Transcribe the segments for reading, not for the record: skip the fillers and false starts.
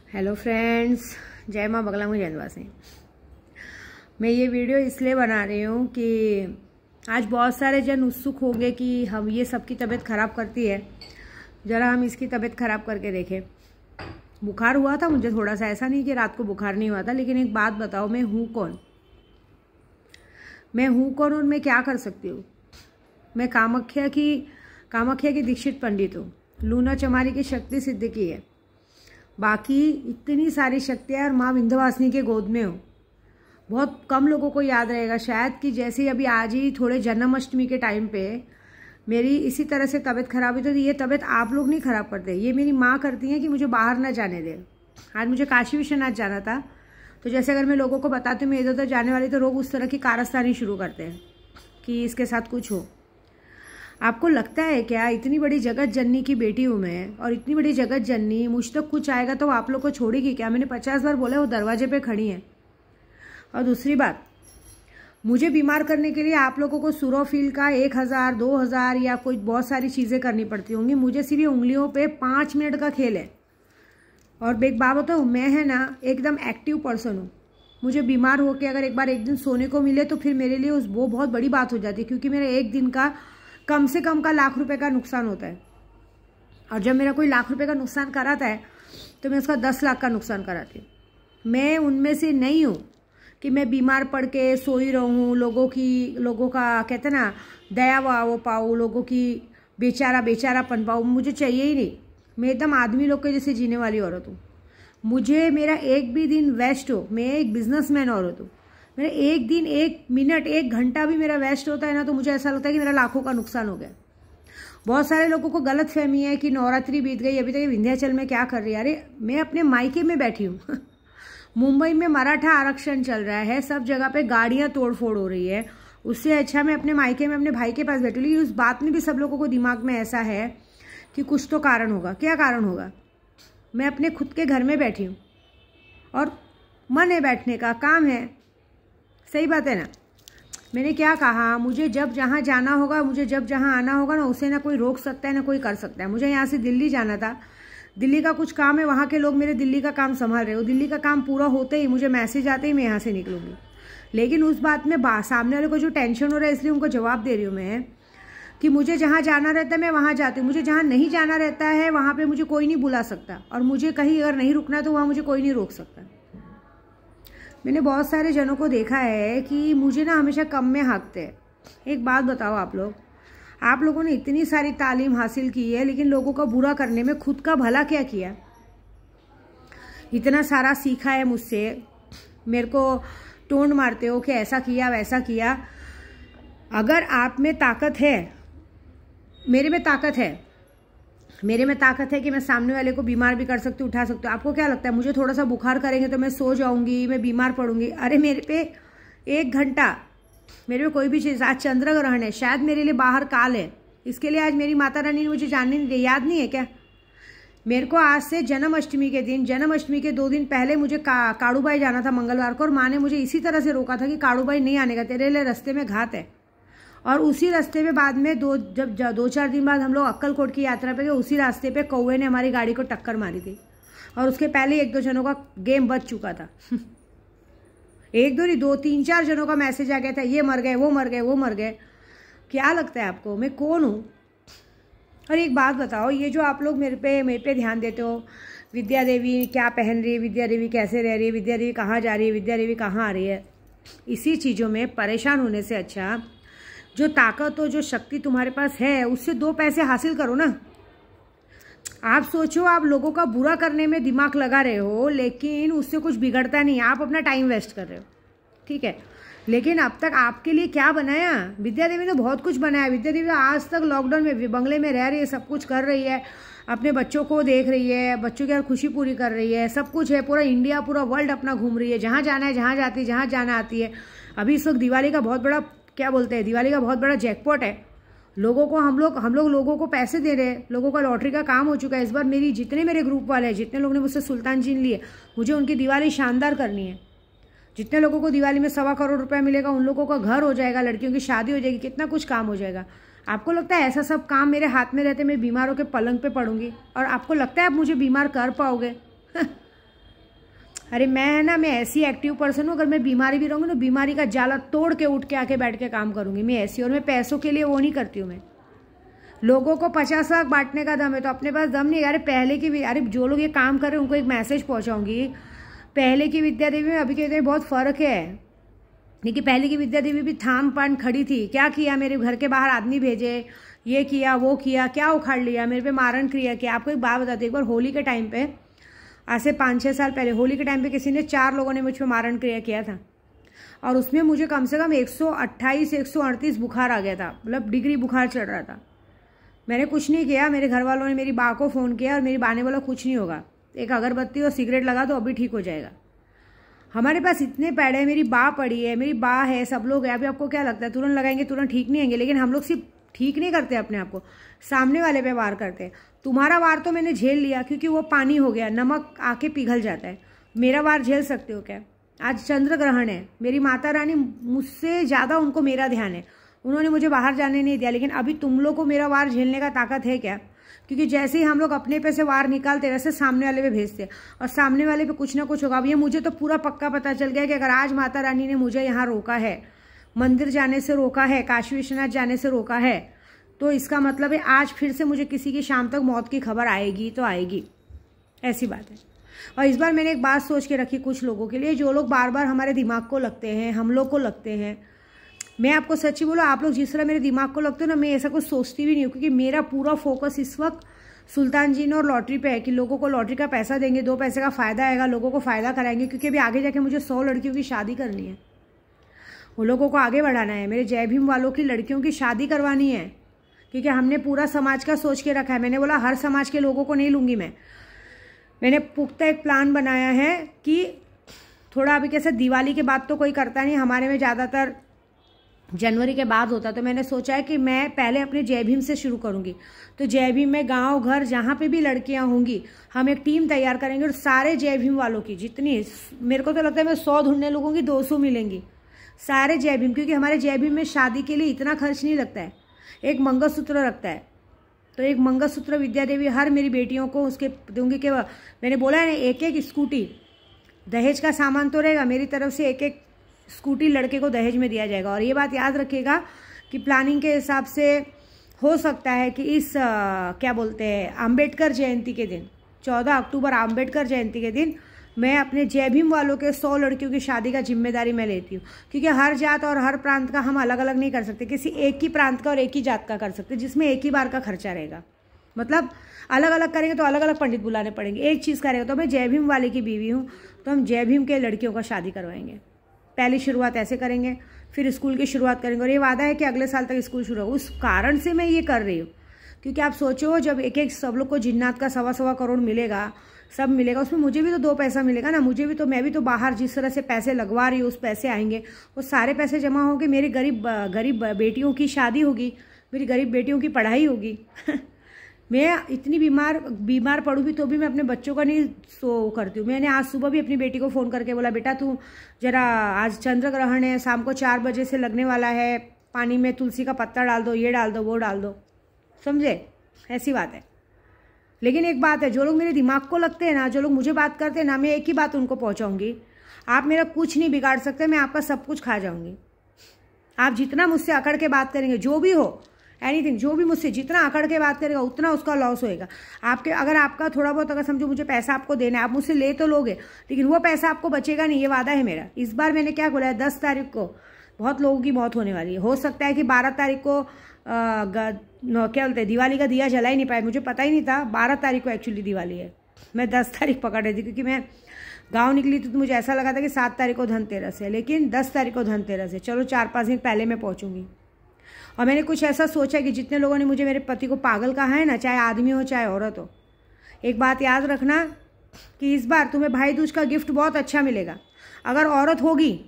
Hello friends, जय माँ बगला मुझे जयंतवासी। मैं ये वीडियो इसलिए बना रही हूँ कि आज बहुत सारे जन उत्सुक होंगे कि हम ये सबकी तबीयत ख़राब करती है, ज़रा हम इसकी तबीयत ख़राब करके देखें। बुखार हुआ था मुझे थोड़ा सा, ऐसा नहीं कि रात को बुखार नहीं हुआ था, लेकिन एक बात बताओ, मैं हूँ कौन? मैं हूँ कौन और मैं क्या कर सकती हूँ? मैं कामाख्या की दीक्षित पंडित हूँ। लूना चमारी की शक्ति सिद्ध की है। बाकी इतनी सारी शक्तियाँ और माँ विंध्यवासिनी के गोद में हो। बहुत कम लोगों को याद रहेगा शायद कि जैसे अभी आज ही थोड़े जन्माष्टमी के टाइम पे मेरी इसी तरह से तबीयत खराब हुई, तो ये तबीयत आप लोग नहीं खराब करते, ये मेरी माँ करती हैं कि मुझे बाहर ना जाने दे। आज मुझे काशी विश्वनाथ जाना था, तो जैसे अगर मैं लोगों को बताती हूँ मैं इधर उधर जाने वाली, तो लोग उस तरह की कारस्तानी शुरू करते हैं कि इसके साथ कुछ हो। आपको लगता है क्या इतनी बड़ी जगत जननी की बेटी हूँ मैं, और इतनी बड़ी जगत जननी मुझ तक कुछ आएगा तो आप लोग को छोड़ेगी क्या? मैंने 50 बार बोला, वो दरवाजे पे खड़ी है। और दूसरी बात, मुझे बीमार करने के लिए आप लोगों को सुरोफिल का 1000 2000 या कोई बहुत सारी चीज़ें करनी पड़ती होंगी। मुझे सिर्फ उंगलियों पे 5 मिनट का खेल है। और एक बात बताऊँ, मैं है ना एकदम एक्टिव पर्सन हूँ। मुझे बीमार होकर अगर एक दिन सोने को मिले तो फिर मेरे लिए वो बहुत बड़ी बात हो जाती है, क्योंकि मेरा एक दिन का कम से कम का लाख रुपए का नुकसान होता है। और जब मेरा कोई लाख रुपए का नुकसान कराता है तो मैं उसका 10 लाख का नुकसान कराती हूँ। मैं उनमें से नहीं हूँ कि मैं बीमार पड़ के सोई रहूँ, लोगों का कहते ना दया वो पाऊँ, लोगों की बेचारापन पाऊँ। मुझे चाहिए ही नहीं। मैं एकदम आदमी लोग के जैसे जीने वाली औरत हूँ। मुझे मेरा एक भी दिन वेस्ट हो, मैं एक बिजनेसमैन औरत हूँ, मेरा एक दिन 1 मिनट 1 घंटा भी मेरा वेस्ट होता है ना, तो मुझे ऐसा लगता है कि मेरा लाखों का नुकसान हो गया। बहुत सारे लोगों को गलत फहमी है कि नवरात्रि बीत गई, अभी तक विंध्याचल में क्या कर रही है। अरे मैं अपने मायके में बैठी हूँ। मुंबई में मराठा आरक्षण चल रहा है, सब जगह पे गाड़ियां तोड़फोड़ हो रही है। उससे अच्छा मैं अपने मायके में अपने भाई के पास बैठी। लेकिन उस बात में भी सब लोगों को दिमाग में ऐसा है कि कुछ तो कारण होगा। क्या कारण होगा? मैं अपने खुद के घर में बैठी हूँ और मन है बैठने का, काम है। सही बात है ना? मैंने क्या कहा, मुझे जब जहाँ जाना होगा, मुझे जब जहाँ आना होगा ना, उसे ना कोई रोक सकता है ना कोई कर सकता है। मुझे यहाँ से दिल्ली जाना था, दिल्ली का कुछ काम है, वहाँ के लोग मेरे दिल्ली का काम संभाल रहे हो। दिल्ली का काम पूरा होते ही मुझे मैसेज आते ही मैं यहाँ से निकलूंगी। लेकिन उस बात में सामने वाले को जो टेंशन हो रहा है, इसलिए उनको जवाब दे रही हूँ मैं कि मुझे जहाँ जाना रहता है मैं वहाँ जाती हूँ। मुझे जहाँ नहीं जाना रहता है वहाँ पर मुझे कोई नहीं बुला सकता, और मुझे कहीं अगर नहीं रुकना तो वहाँ मुझे कोई नहीं रोक सकता। मैंने बहुत सारे जनों को देखा है कि मुझे ना हमेशा कम में हाँकते हैं। एक बात बताओ, आप लोगों ने इतनी सारी तालीम हासिल की है, लेकिन लोगों का बुरा करने में खुद का भला क्या किया? इतना सारा सीखा है मुझसे, मेरे को टोंट मारते हो कि ऐसा किया वैसा किया। अगर आप में ताकत है, मेरे में ताकत है कि मैं सामने वाले को बीमार भी कर सकती हूँ, उठा सकती हूँ। आपको क्या लगता है मुझे थोड़ा सा बुखार करेंगे तो मैं सो जाऊंगी, मैं बीमार पड़ूंगी? अरे मेरे पे 1 घंटा, मेरे पे कोई भी चीज़, आज चंद्र ग्रहण है, शायद मेरे लिए बाहर काल है, इसके लिए आज मेरी माता रानी ने मुझे जानने नहीं दिया। याद नहीं है क्या? मेरे को आज से जन्माष्टमी के 2 दिन पहले मुझे काड़ूबाई जाना था मंगलवार को, और माँ ने मुझे इसी तरह से रोका था कि काड़ूबाई नहीं आने का, तेरे लिए रास्ते में घात है। और उसी रास्ते पे बाद में 2-4 दिन बाद हम लोग अक्कलकोट की यात्रा पे गए। उसी रास्ते पे कौवे ने हमारी गाड़ी को टक्कर मारी थी, और उसके पहले 1-2 जनों का गेम बच चुका था। 1-2 नहीं, 2-3-4 जनों का मैसेज आ गया था, ये मर गए, वो मर गए। क्या लगता है आपको मैं कौन हूँ? और एक बात बताओ, ये जो आप लोग मेरे पे ध्यान देते हो, विद्या देवी क्या पहन रही है, विद्या देवी कैसे रह रही है, विद्या देवी कहाँ जा रही है, विद्या देवी कहाँ आ रही है, इसी चीज़ों में परेशान होने से अच्छा जो ताकत और जो शक्ति तुम्हारे पास है उससे 2 पैसे हासिल करो ना। आप सोचो, आप लोगों का बुरा करने में दिमाग लगा रहे हो, लेकिन उससे कुछ बिगड़ता नहीं, आप अपना टाइम वेस्ट कर रहे हो, ठीक है। लेकिन अब तक आपके लिए क्या बनाया? विद्या देवी ने बहुत कुछ बनाया। विद्या देवी आज तक लॉकडाउन में बंगले में रह रही है, सब कुछ कर रही है, अपने बच्चों को देख रही है, बच्चों की हर खुशी पूरी कर रही है, सब कुछ है। पूरा इंडिया, पूरा वर्ल्ड अपना घूम रही है, जहाँ जाना है, जहाँ जाती है, जहाँ जाना आती है। अभी इस वक्त दिवाली का बहुत बड़ा दिवाली का बहुत बड़ा जैकपॉट है। लोगों को हम लोग लोगों को पैसे दे रहे हैं, लोगों का लॉटरी का काम हो चुका है। इस बार जितने मेरे ग्रुप वाले हैं, जितने लोग ने मुझसे सुल्तान चीन लिए, मुझे उनकी दिवाली शानदार करनी है। जितने लोगों को दिवाली में 1.25 करोड़ रुपया मिलेगा, उन लोगों का घर हो जाएगा, लड़कियों की शादी हो जाएगी, कितना कुछ काम हो जाएगा। आपको लगता है ऐसा सब काम मेरे हाथ में रहते मैं बीमार होकर पलंग पे पड़ूंगी? और आपको लगता है आप मुझे बीमार कर पाओगे? अरे मैं है ना, मैं ऐसी एक्टिव पर्सन हूँ, अगर मैं बीमारी भी रहूँगी ना, बीमारी का जाला तोड़ के उठ के आके बैठ के काम करूँगी, मैं ऐसी। और मैं पैसों के लिए वो नहीं करती हूँ। मैं लोगों को 50 लाख बांटने का दम है तो अपने पास दम नहीं। अरे पहले की भी, अरे जो लोग ये काम कर रहे हैं उनको एक मैसेज पहुँचाऊँगी, पहले की विद्या देवी में अभी के विद्या बहुत फ़र्क है। देखिए पहले की विद्या देवी भी थाम पान खड़ी थी, क्या किया, मेरे घर के बाहर आदमी भेजे, ये किया वो किया, क्या उखाड़ लिया, मेरे पे मारण क्रिया किया। आपको एक बात बताती हूँ, एक बार होली के टाइम पे, आज से 5-6 साल पहले होली के टाइम पे किसी ने 4 लोगों ने मुझ पर मारण क्रिया किया था, और उसमें मुझे कम से कम 128-138 बुखार आ गया था, मतलब डिग्री बुखार चढ़ रहा था। मैंने कुछ नहीं किया, मेरे घर वालों ने मेरी बा को फ़ोन किया और मेरी बा ने बोला कुछ नहीं होगा, एक अगरबत्ती और सिगरेट लगा दो अभी ठीक हो जाएगा। हमारे पास इतने पैड है, मेरी बा पड़ी है, मेरी बा है, सब लोग हैं। अभी आपको क्या लगता है तुरंत लगाएंगे तुरंत ठीक नहीं आएंगे, लेकिन हम लोग सिर्फ ठीक नहीं करते अपने आप को, सामने वाले पे वार करते हैं। तुम्हारा वार तो मैंने झेल लिया क्योंकि वो पानी हो गया, नमक आके पिघल जाता है। मेरा वार झेल सकते हो क्या? आज चंद्र ग्रहण है, मेरी माता रानी मुझसे ज़्यादा उनको मेरा ध्यान है, उन्होंने मुझे बाहर जाने नहीं दिया। लेकिन अभी तुम लोग को मेरा वार झेलने का ताकत है क्या? क्योंकि जैसे ही हम लोग अपने पे से वार निकालते वैसे सामने वाले पे भेजते, और सामने वाले पे कुछ ना कुछ होगा। अब ये मुझे तो पूरा पक्का पता चल गया कि अगर आज माता रानी ने मुझे यहाँ रोका है, मंदिर जाने से रोका है, काशी विश्वनाथ जाने से रोका है, तो इसका मतलब है आज फिर से मुझे किसी की शाम तक मौत की खबर आएगी तो आएगी, ऐसी बात है। और इस बार मैंने एक बात सोच के रखी कुछ लोगों के लिए, जो लोग बार बार हमारे दिमाग को लगते हैं, हम लोग को लगते हैं। मैं आपको सच्ची बोलो, आप लोग जिस तरह मेरे दिमाग को लगते हो ना, मैं ऐसा कुछ सोचती भी नहीं हूँ, क्योंकि मेरा पूरा फोकस इस वक्त सुल्तान जी ने और लॉटरी पे है कि लोगों को लॉटरी का पैसा देंगे, 2 पैसे का फ़ायदा आएगा, लोगों को फ़ायदा कराएंगे। क्योंकि अभी आगे जाके मुझे 100 लड़कियों की शादी करनी है, वो लोगों को आगे बढ़ाना है। मेरे जय भीम वालों की लड़कियों की शादी करवानी है, क्योंकि हमने पूरा समाज का सोच के रखा है। मैंने बोला हर समाज के लोगों को नहीं लूँगी मैंने पुख्ता एक प्लान बनाया है कि थोड़ा अभी कैसे दिवाली के बाद तो कोई करता नहीं, हमारे में ज़्यादातर जनवरी के बाद होता, तो मैंने सोचा है कि मैं पहले अपने जय भीम से शुरू करूंगी। तो जय भीम में गांव घर जहाँ पे भी लड़कियां होंगी, हम एक टीम तैयार करेंगे, और सारे जय भीम वालों की जितनी, मेरे को तो लगता है मैं 100 ढूंढने लगूंगी, 200 मिलेंगी, सारे जय भीम। क्योंकि हमारे जय भीम में शादी के लिए इतना खर्च नहीं लगता है, एक मंगलसूत्र रखता है, तो एक मंगलसूत्र विद्या देवी हर मेरी बेटियों को उसके दूंगी। कि मैंने बोला है ना, एक स्कूटी, दहेज का सामान तो रहेगा, मेरी तरफ से एक स्कूटी लड़के को दहेज में दिया जाएगा। और ये बात याद रखिएगा कि प्लानिंग के हिसाब से हो सकता है कि इस क्या बोलते हैं, अम्बेडकर जयंती के दिन, 14 अक्टूबर अम्बेडकर जयंती के दिन, मैं अपने जय भीम वालों के 100 लड़कियों की शादी का जिम्मेदारी मैं लेती हूँ। क्योंकि हर जात और हर प्रांत का हम अलग अलग नहीं कर सकते, किसी एक ही प्रांत का और एक ही जात का कर सकते, जिसमें एक ही बार का खर्चा रहेगा। मतलब अलग अलग करेंगे तो अलग अलग पंडित बुलाने पड़ेंगे, एक चीज़ करेगा। तो मैं जय भीम वाले की बीवी हूँ, तो हम जय भीम के लड़कियों का शादी करवाएंगे। पहली शुरुआत ऐसे करेंगे, फिर स्कूल की शुरुआत करेंगे, और ये वादा है कि अगले साल तक स्कूल शुरू होगा। उस कारण से मैं ये कर रही हूँ, क्योंकि आप सोचो जब एक सब लोग को जिन्नात का 1.25 करोड़ मिलेगा, सब मिलेगा, उसमें मुझे भी तो 2 पैसा मिलेगा ना। मुझे भी तो, मैं भी तो बाहर जिस तरह से पैसे लगवा रही हूँ, उस पैसे आएंगे, वो सारे पैसे जमा होंगे, मेरी गरीब बेटियों की शादी होगी, मेरी गरीब बेटियों की पढ़ाई होगी। मैं इतनी बीमार पड़ूँ भी तो भी मैं अपने बच्चों का नहीं सो करती हूँ। मैंने आज सुबह भी अपनी बेटी को फ़ोन करके बोला, बेटा तू जरा, आज चंद्र ग्रहण है, शाम को 4 बजे से लगने वाला है, पानी में तुलसी का पत्ता डाल दो, ये डाल दो, वो डाल दो, समझे, ऐसी बात है। लेकिन एक बात है, जो लोग मेरे दिमाग को लगते हैं ना, जो लोग मुझे बात करते हैं ना, मैं एक ही बात उनको पहुँचाऊँगी, आप मेरा कुछ नहीं बिगाड़ सकते, मैं आपका सब कुछ खा जाऊँगी। आप जितना मुझसे अकड़ के बात करेंगे, जो भी हो, एनीथिंग, जो भी मुझसे जितना अकड़ के बात करेगा उतना उसका लॉस होएगा। आपके अगर आपका थोड़ा बहुत, अगर समझो मुझे पैसा आपको देना है, आप मुझसे ले तो लोगे, लेकिन वो पैसा आपको बचेगा नहीं, ये वादा है मेरा। इस बार मैंने क्या बोला है, 10 तारीख को बहुत लोगों की मौत होने वाली है। हो सकता है कि 12 तारीख को क्या बोलते हैं, दिवाली का दिया जला ही नहीं पाए, मुझे पता ही नहीं था 12 तारीख को एक्चुअली दिवाली है। मैं 10 तारीख पकड़ रही थी, क्योंकि मैं गाँव निकली थी तो मुझे ऐसा लगा था कि 7 तारीख को धनतेरस है, लेकिन 10 तारीख को धनतेरस है। चलो 4-5 दिन पहले मैं पहुँचूँगी। और मैंने कुछ ऐसा सोचा कि जितने लोगों ने मुझे मेरे पति को पागल कहा है ना, चाहे आदमी हो चाहे औरत हो, एक बात याद रखना कि इस बार तुम्हें भाई दूज का गिफ्ट बहुत अच्छा मिलेगा। अगर औरत होगी,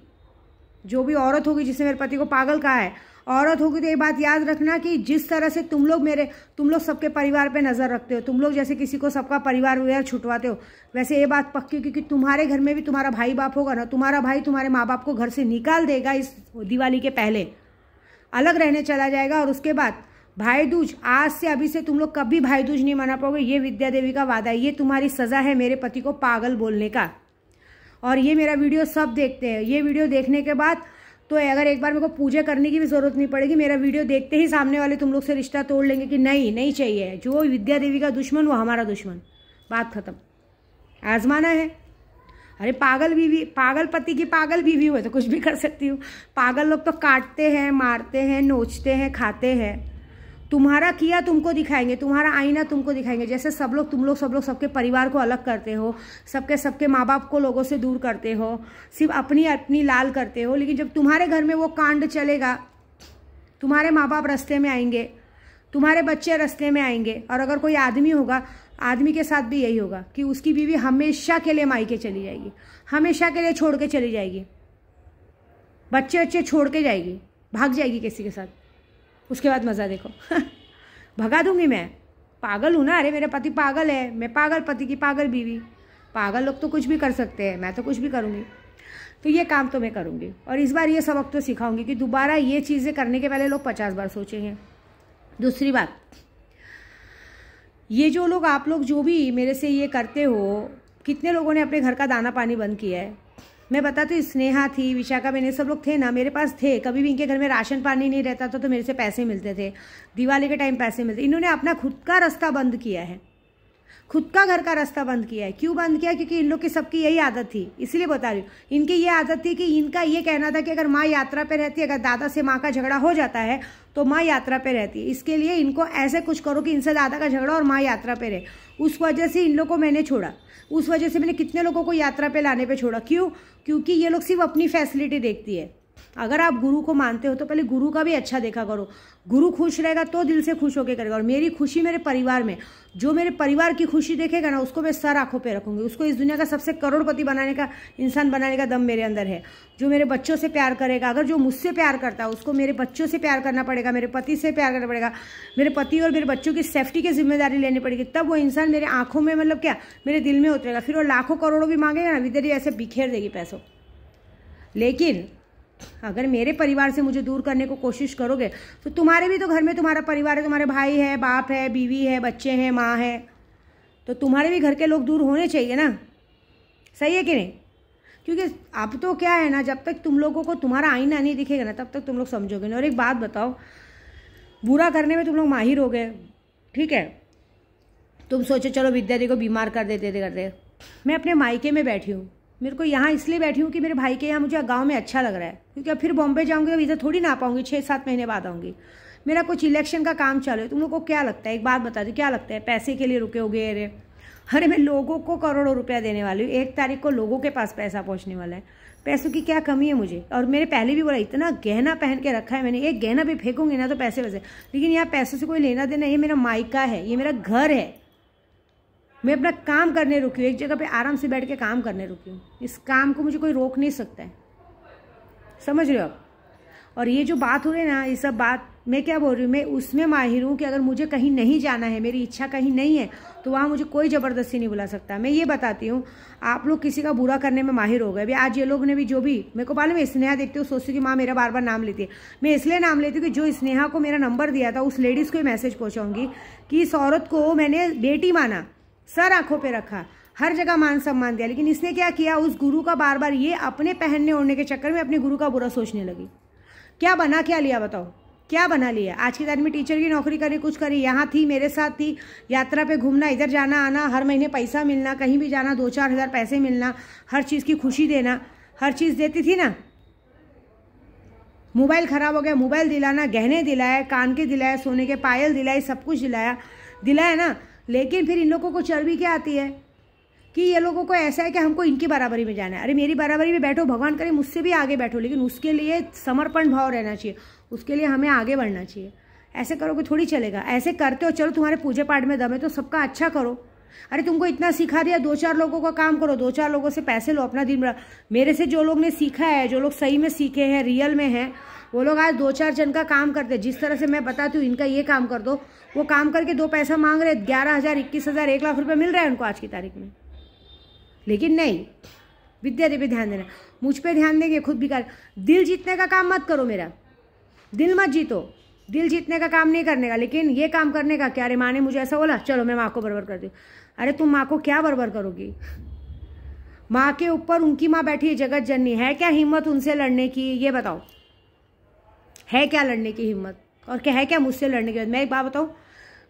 जो भी औरत होगी जिसने मेरे पति को पागल कहा है, औरत होगी, तो ये बात याद रखना कि जिस तरह से तुम लोग सबके परिवार पे नज़र रखते हो, तुम लोग जैसे किसी को सबका परिवार वगैरह छुटवाते हो, वैसे ये बात पक्की, क्योंकि तुम्हारे घर में भी तुम्हारा भाई बाप होगा ना, तुम्हारा भाई तुम्हारे माँ बाप को घर से निकाल देगा इस दिवाली के पहले, अलग रहने चला जाएगा। और उसके बाद भाई दूज, आज से अभी से तुम लोग कभी भाई दूज नहीं मना पाओगे, ये विद्या देवी का वादा है, ये तुम्हारी सज़ा है मेरे पति को पागल बोलने का। और ये मेरा वीडियो सब देखते हैं। ये वीडियो देखने के बाद तो अगर एक बार मेरे को पूजा करने की भी ज़रूरत नहीं पड़ेगी, मेरा वीडियो देखते ही सामने वाले तुम लोग से रिश्ता तोड़ लेंगे कि नहीं चाहिए। जो विद्या देवी का दुश्मन वो हमारा दुश्मन, बात खत्म। आजमाना है। अरे पागल बीवी, पागल पति की पागल बीवी हुए तो कुछ भी कर सकती हूँ। पागल लोग तो काटते हैं, मारते हैं, नोचते हैं, खाते हैं। तुम्हारा किया तुमको दिखाएंगे, तुम्हारा आईना तुमको दिखाएंगे। जैसे सब लोग तुम लोग सब लोग सबके परिवार को अलग करते हो, सबके माँ बाप को लोगों से दूर करते हो, सिर्फ अपनी अपनी लाल करते हो, लेकिन जब तुम्हारे घर में वो कांड चलेगा, तुम्हारे माँ बाप रास्ते में आएंगे, तुम्हारे बच्चे रास्ते में आएंगे। और अगर कोई आदमी होगा, आदमी के साथ भी यही होगा कि उसकी बीवी हमेशा के लिए मायके चली जाएगी, हमेशा के लिए छोड़ के चली जाएगी, बच्चे छोड़ के जाएगी, भाग जाएगी किसी के साथ। उसके बाद मज़ा देखो। भगा दूंगी मैं, पागल हूँ ना। अरे मेरा पति पागल है, मैं पागल पति की पागल बीवी। पागल लोग तो कुछ भी कर सकते हैं, मैं तो कुछ भी करूँगी। तो ये काम तो मैं करूँगी, और इस बार ये सबक तो सिखाऊंगी कि दोबारा ये चीज़ें करने के पहले लोग 50 बार सोचेंगे। दूसरी बात, ये जो लोग, आप लोग जो भी मेरे से ये करते हो, कितने लोगों ने अपने घर का दाना पानी बंद किया है। मैं बताती हूँ, स्नेहा थी, विशाखा बहन, सब लोग थे ना, मेरे पास थे। कभी भी इनके घर में राशन पानी नहीं रहता था तो मेरे से पैसे मिलते थे, दिवाली के टाइम पैसे मिलते। इन्होंने अपना खुद का रास्ता बंद किया है, खुद का घर का रास्ता बंद किया है। क्यों बंद किया? क्योंकि इन लोग की सबकी यही आदत थी, इसलिए बता रही हूँ। इनकी ये आदत थी कि इनका ये कहना था कि अगर माँ यात्रा पे रहती है, अगर दादा से माँ का झगड़ा हो जाता है तो माँ यात्रा पे रहती है। इसके लिए इनको ऐसे कुछ करो कि इनसे दादा का झगड़ा और माँ यात्रा पे रहे। उस वजह से इन लोग को मैंने छोड़ा, उस वजह से मैंने कितने लोगों को यात्रा पे लाने पे छोड़ा। क्यों? क्योंकि ये लोग सिर्फ अपनी फैसिलिटी देखती है। अगर आप गुरु को मानते हो तो पहले गुरु का भी अच्छा देखा करो। गुरु खुश रहेगा तो दिल से खुश होकर करेगा। और मेरी खुशी मेरे परिवार में, जो मेरे परिवार की खुशी देखेगा ना, उसको मैं सर आंखों पे रखूंगी। उसको इस दुनिया का सबसे करोड़पति बनाने का, इंसान बनाने का दम मेरे अंदर है। जो मेरे बच्चों से प्यार करेगा, अगर जो मुझसे प्यार करता है उसको मेरे बच्चों से प्यार करना पड़ेगा, मेरे पति से प्यार करना पड़ेगा, मेरे पति और मेरे बच्चों की सेफ्टी की जिम्मेदारी लेनी पड़ेगी। तब वो इंसान मेरे आंखों में, मतलब क्या, मेरे दिल में उतरेगा। फिर वो लाखों करोड़ों भी मांगेगा ना, विद्या देवी ऐसे बिखेर देगी पैसों। लेकिन अगर मेरे परिवार से मुझे दूर करने को कोशिश करोगे तो तुम्हारे भी तो घर में तुम्हारा परिवार है, तुम्हारे भाई है, बाप है, बीवी है, बच्चे हैं, माँ है, तो तुम्हारे भी घर के लोग दूर होने चाहिए ना। सही है कि नहीं? क्योंकि अब तो क्या है ना, जब तक तुम लोगों को तुम्हारा आईना नहीं दिखेगा ना, तब तक तुम लोग समझोगे नहीं। और एक बात बताओ, बुरा करने में तुम लोग माहिर हो गए, ठीक है। तुम सोचो चलो विद्या देवी को बीमार कर देते करते। मैं अपने मायके में बैठी हूँ, मेरे को यहाँ इसलिए बैठी हूँ कि मेरे भाई के यहाँ मुझे गांव में अच्छा लग रहा है। क्योंकि अब फिर बॉम्बे जाऊँगी, अब इधर थोड़ी ना आ पाऊँगी, 6-7 महीने बाद आऊँगी। मेरा कुछ इलेक्शन का काम चालू है। तुम लोग को क्या लगता है, एक बात बता दो, क्या लगता है पैसे के लिए रुके होगे? अरे मैं लोगों को करोड़ों रुपया देने वाली हूँ। 1 तारीख को लोगों के पास पैसा पहुँचने वाला है। पैसों की क्या कमी है मुझे? और मेरे पहले भी बोला, इतना गहना पहन के रखा है मैंने, एक गहना भी फेंकूंगी ना तो पैसे वैसे। लेकिन यहाँ पैसों से कोई लेना देना, ये मेरा मायका है, ये मेरा घर है। मैं अपना काम करने रुकी हूँ, एक जगह पे आराम से बैठ के काम करने रुकी हूँ। इस काम को मुझे कोई रोक नहीं सकता है, समझ रहे हो आप? और ये जो बात हो रही है ना, ये सब बात मैं क्या बोल रही हूँ, मैं उसमें माहिर हूँ कि अगर मुझे कहीं नहीं जाना है, मेरी इच्छा कहीं नहीं है, तो वहाँ मुझे कोई ज़बरदस्ती नहीं बुला सकता। मैं ये बताती हूँ, आप लोग किसी का बुरा करने में माहिर हो गए। अभी आज ये लोग ने भी, जो भी मेरे को मालूम है, स्नेहा देखती हूँ, सोचती हूँ कि माँ मेरा बार बार नाम लेती है। मैं इसलिए नाम लेती हूँ कि जो स्नेहा को मेरा नंबर दिया था, उस लेडीज़ को मैसेज पहुँचाऊँगी कि इस औरत को मैंने बेटी माना, सर आंखों पे रखा, हर जगह मान सम्मान दिया, लेकिन इसने क्या किया, उस गुरु का बार बार ये अपने पहनने ओढ़ने के चक्कर में अपने गुरु का बुरा सोचने लगी। क्या बना क्या लिया बताओ, क्या बना लिया? आज की तारीख में टीचर की नौकरी करी, कुछ करी, यहाँ थी, मेरे साथ थी, यात्रा पे घूमना, इधर जाना आना, हर महीने पैसा मिलना, कहीं भी जाना 2-4 हज़ार पैसे मिलना, हर चीज़ की खुशी देना, हर चीज़ देती थी ना। मोबाइल ख़राब हो गया, मोबाइल दिलाना, गहने दिलाए, कान के दिलाए, सोने के पायल दिलाए, सब कुछ दिलाया ना। लेकिन फिर इन लोगों को चर्बी क्या आती है कि ये लोगों को ऐसा है कि हमको इनकी बराबरी में जाना है। अरे मेरी बराबरी में बैठो, भगवान करे मुझसे भी आगे बैठो, लेकिन उसके लिए समर्पण भाव रहना चाहिए, उसके लिए हमें आगे बढ़ना चाहिए। ऐसे करोगे थोड़ी चलेगा। ऐसे करते हो, चलो तुम्हारे पूजा पाठ में दम है तो सबका अच्छा करो। अरे तुमको इतना सिखा दिया, 2-4 लोगों का काम करो, 2-4 लोगों से पैसे लो, अपना दिन। मेरे से जो लोग ने सीखा है, जो लोग सही में सीखे हैं, रियल में हैं, वो लोग आज 2-4 जन का काम करते हैं। जिस तरह से मैं बताती हूँ इनका ये काम कर दो, वो काम करके 2 पैसा मांग रहे, 11,000, 21,000, 1 लाख रुपये मिल रहा है उनको आज की तारीख में। लेकिन नहीं, विद्या देवी ध्यान देना, मुझ पे ध्यान देंगे, खुद भी कर। दिल जीतने का काम मत करो, मेरा दिल मत जीतो, दिल जीतने का काम नहीं करने का, लेकिन ये काम करने का क्या। अरे माँ ने मुझे ऐसा बोला, चलो मैं माँ को बरबर कर दूँ। अरे तुम माँ को क्या बरबर करोगी? माँ के ऊपर उनकी माँ बैठी है जगत जननी, है क्या हिम्मत उनसे लड़ने की? ये बताओ, है क्या लड़ने की हिम्मत? और क्या है क्या मुझसे लड़ने की? मैं एक बात बताऊँ,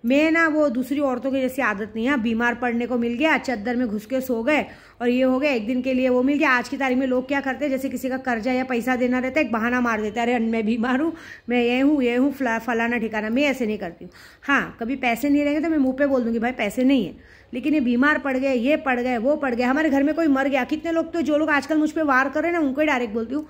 मैं ना वो दूसरी औरतों की जैसी आदत नहीं है। बीमार पड़ने को मिल गया, चद्दर में घुस के सो गए और ये हो गया, एक दिन के लिए वो मिल गया। आज की तारीख में लोग क्या करते हैं, जैसे किसी का कर्जा या पैसा देना रहता है, एक बहाना मार देता है, अरे मैं बीमार हूँ, मैं ये हूँ फलाना ठिकाना। मैं ऐसे नहीं करती हूँ। हाँ, कभी पैसे नहीं रहेंगे तो मैं मुँह पे बोल दूँगी भाई पैसे नहीं है, लेकिन ये बीमार पड़ गए, ये पड़ गए, वो पड़ गए। हमारे घर में कोई मर गया, कितने लोग तो जो लोग आजकल मुझ पर वार कर रहे हैं ना, उनको ही डायरेक्ट बोलती हूँ।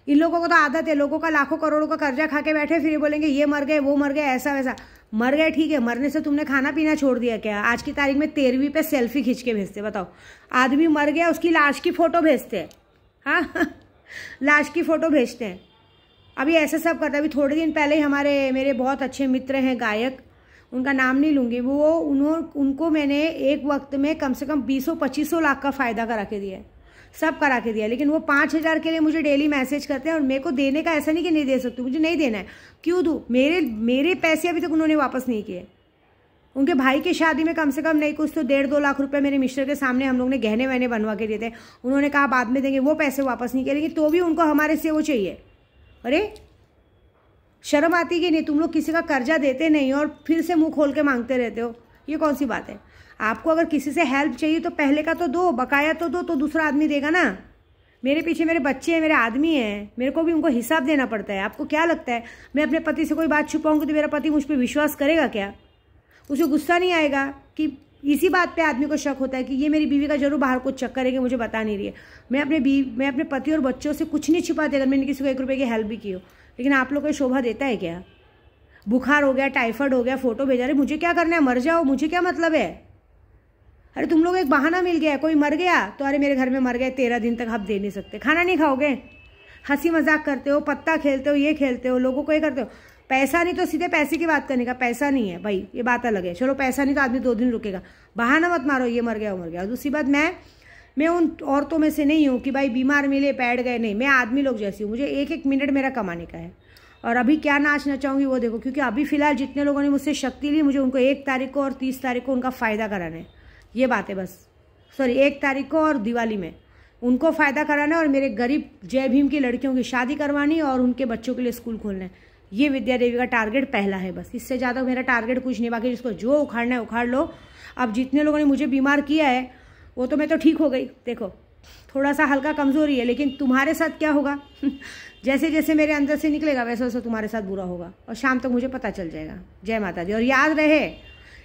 इन लोगों को तो आदत है, लोगों का लाखों करोड़ों का कर्जा खा के बैठे, फिर ये बोलेंगे ये मर गए, वो मर गए, ऐसा वैसा। मर गए ठीक है, मरने से तुमने खाना पीना छोड़ दिया क्या? आज की तारीख में 13वीं पे सेल्फी खींच के भेजते, बताओ। आदमी मर गया, उसकी लाश की फोटो भेजते हैं। हाँ लाश की फोटो भेजते हैं। अभी ऐसे सब करते हैं। अभी थोड़े दिन पहले ही मेरे बहुत अच्छे मित्र हैं गायक, उनका नाम नहीं लूँगी, उनको मैंने एक वक्त में कम से कम 20-25 लाख का फ़ायदा करा के दिया है, सब करा के दिया। लेकिन वो 5,000 के लिए मुझे डेली मैसेज करते हैं और मेरे को देने का ऐसा नहीं कि नहीं दे सकती, मुझे नहीं देना है, क्यों दूँ? मेरे पैसे अभी तक उन्होंने वापस नहीं किए। उनके भाई की शादी में कम से कम नहीं कुछ तो 1.5-2 लाख रुपए मेरे मिस्टर के सामने हम लोग ने गहने वहने बनवा के दिए थे। उन्होंने कहा बाद में देंगे, वो पैसे वापस नहीं किए, लेकिन तो भी उनको हमारे से वो चाहिए। अरे शर्म आती कि नहीं? तुम लोग किसी का कर्जा देते नहीं और फिर से मुँह खोल के मांगते रहते हो, ये कौन सी बात है? आपको अगर किसी से हेल्प चाहिए तो पहले का तो दो, बकाया तो दो, तो दूसरा आदमी देगा ना। मेरे पीछे मेरे बच्चे हैं, मेरे आदमी हैं, मेरे को भी उनको हिसाब देना पड़ता है। आपको क्या लगता है मैं अपने पति से कोई बात छुपाऊंगी तो मेरा पति मुझ पर विश्वास करेगा क्या? उसे गुस्सा नहीं आएगा? कि इसी बात पे आदमी को शक होता है कि ये मेरी बीवी का जरूर बाहर कुछ चक्कर है कि मुझे बता नहीं रही है। मैं अपने पति और बच्चों से कुछ नहीं छिपाती अगर मैंने किसी को 1 रुपये की हेल्प भी की हो। लेकिन आप लोग को शोभा देता है क्या? बुखार हो गया, टाइफाइड हो गया, फोटो भेजा रहे, मुझे क्या करना है? मर जाओ, मुझे क्या मतलब है? अरे तुम लोग एक बहाना मिल गया, कोई मर गया तो अरे मेरे घर में मर गए, 13 दिन तक आप दे नहीं सकते, खाना नहीं खाओगे, हंसी मजाक करते हो, पत्ता खेलते हो, ये खेलते हो, लोगों को ये करते हो। पैसा नहीं तो सीधे पैसे की बात करने का, पैसा नहीं है भाई, ये बात अलग है। चलो पैसा नहीं तो आदमी 2 दिन रुकेगा, बहाना मत मारो ये मर गया वो मर गया। दूसरी बात, मैं उन औरतों में से नहीं हूँ कि भाई बीमार मिले बैठ गए, नहीं, मैं आदमी लोग जैसी हूँ। मुझे 1-1 मिनट मेरा कमाने का है। और अभी क्या नाच नचाऊंगी वो देखो, क्योंकि अभी फिलहाल जितने लोगों ने मुझसे शक्ति ली, मुझे उनको 1 तारीख को और 30 तारीख को उनका फ़ायदा कराना है। ये बात है बस, सॉरी 1 तारीख को और दिवाली में उनको फ़ायदा कराना है और मेरे गरीब जय भीम की लड़कियों की शादी करवानी और उनके बच्चों के लिए स्कूल खोलना है। ये विद्या देवी का टारगेट पहला है बस, इससे ज़्यादा मेरा टारगेट कुछ नहीं। बाकी जिसको जो उखाड़ना है उखाड़ लो। अब जितने लोगों ने मुझे बीमार किया है वो तो मैं तो ठीक हो गई, देखो थोड़ा सा हल्का कमज़ोरी है, लेकिन तुम्हारे साथ क्या होगा जैसे जैसे मेरे अंदर से निकलेगा वैसे वैसे तुम्हारे साथ बुरा होगा और शाम तक मुझे पता चल जाएगा। जय माता दी। और याद रहे,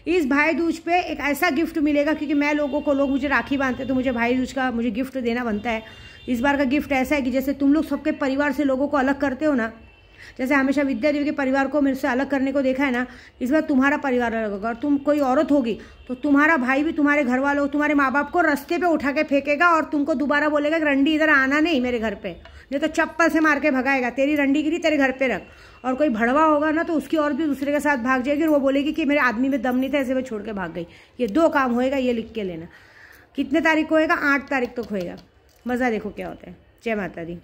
इस भाई दूज पे एक ऐसा गिफ्ट मिलेगा, क्योंकि मैं लोग मुझे राखी बांधते तो मुझे भाई दूज का मुझे गिफ्ट देना बनता है। इस बार का गिफ्ट ऐसा है कि जैसे तुम लोग सबके परिवार से लोगों को अलग करते हो ना, जैसे हमेशा विद्या देवी के परिवार को मेरे से अलग करने को देखा है ना, इस बार तुम्हारा परिवार अलग होगा। और तुम कोई औरत होगी तो तुम्हारा भाई भी तुम्हारे घर वालों, तुम्हारे माँ बाप को रास्ते पे उठा के फेंकेगा और तुमको दोबारा बोलेगा कि रंडी इधर आना नहीं मेरे घर पे, नहीं तो चप्पल से मार के भगाएगा, तेरी रंडी गिरी तेरे घर पे रख। और कोई भड़वा होगा ना तो उसकी और भी दूसरे के साथ भाग जाएगी और वो बोलेगी कि मेरे आदमी में दम नहीं था, ऐसे में छोड़ के भाग गई। ये 2 काम होएगा, ये लिख के लेना। कितने तारीख को होएगा? 8 तारीख तक होएगा। मज़ा देखो क्या होता है। जय माता दी।